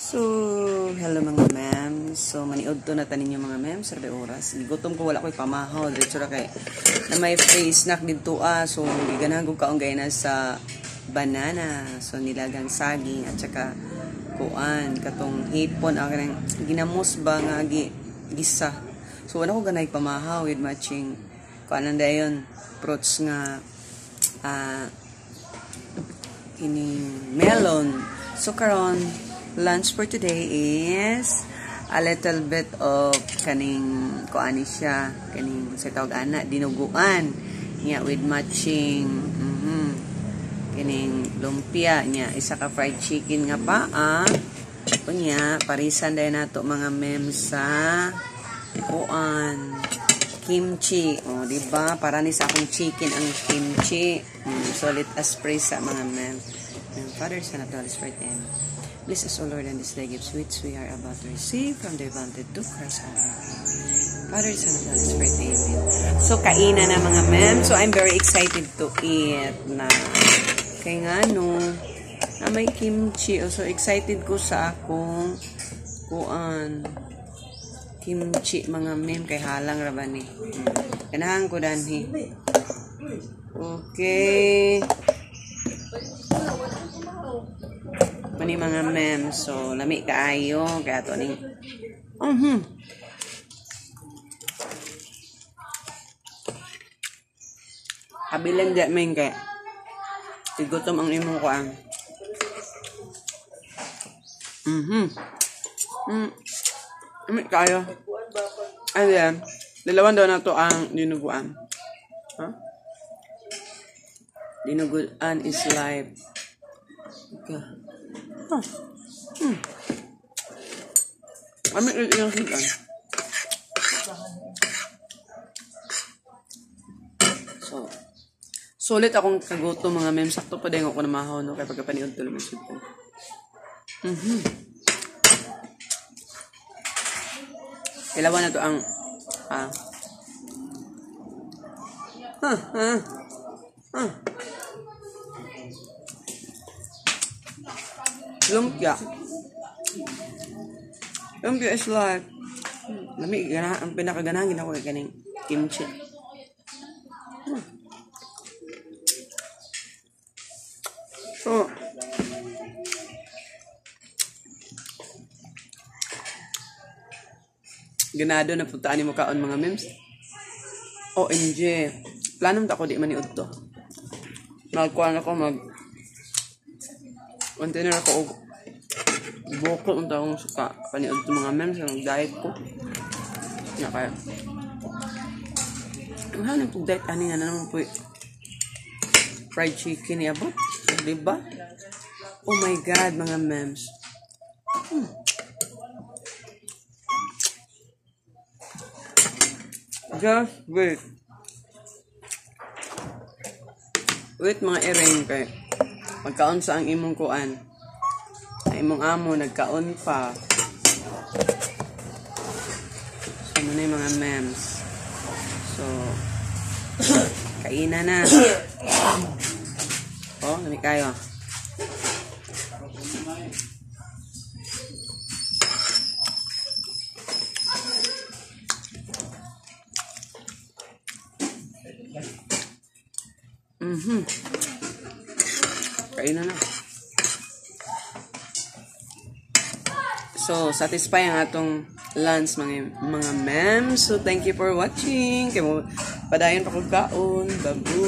So, hello mga ma'am. So, maniod to na tanin yung mga ma'am. Sarbe oras. Gutom ko, wala ko'y pamahaw. Diretso na kay na may free snack dito So, giganagog kaong gaya na sa banana. So, nilagang saging at saka kuan. Katong hipon. Ang ginamos ba nga gisa. So, wala ko ganay pamahaw with matching kuan nanda yun. Fruits nga kining melon. So, karon lunch for today is a little bit of kaning kuani siya, kaning sa tawag ana dinuguan niya with matching kaning lumpia niya, isa ka fried chicken nga paa kunya parisan dahil nato mga mem sa kuan kimchi, diba para ni sa akong chicken ang kimchi. So let us pray sa mga mem. Father, Son, and Holy Spirit, amen. Bless us, O Lord, and this day give sweets we are about to receive from the abundant to Christ our Lord. Father, Son, and Holy Spirit, amen. So, kainan na mga ma'am. So, I'm very excited to eat na kaya nga na may kimchi. So, excited ko sa akong kuan kimchi mga ma'am. Kay halang raban eh. Kanahan ko danhi. Okay. Mani mga mem, so lami kaayo kaya to ning habilan di men kay tigutom ang imong kuan. Lami kaayo. Ayan, dalawan daw na to ang dinuguan. Dinuguan is life. Okay. Ano yung sigan? So, sulit akong kaguto mga mem. Sakto pa din ako na mahaw, no? Kaya pagkapaniod to lang yung sigan. Ilawan na to ang lumpia. Lumpia is like lami ang pinakaganahan ako kay kaning kimchi. So ganado na puntaan ni mo kaon mga memes. OMG. Planom ta ko di maniud to. Magkuan ako container ako og boko unta akong suka paniod to mga memes ang diet ko nga kaya ang hanang pag diet ani nga naman po fried chicken niya ba diba? Oh my god mga memes. Just wait mga ereng kay magkaon sa ang imong kuan. Ang imong amo nagkaon pa. So muna yung mga memes. So kainan na. Oh, nami kayo. Kainan na. So, satisfy ang atong lunch mga ma'am. So, thank you for watching. Kaya mo, padayon pa kong kaon. Babu.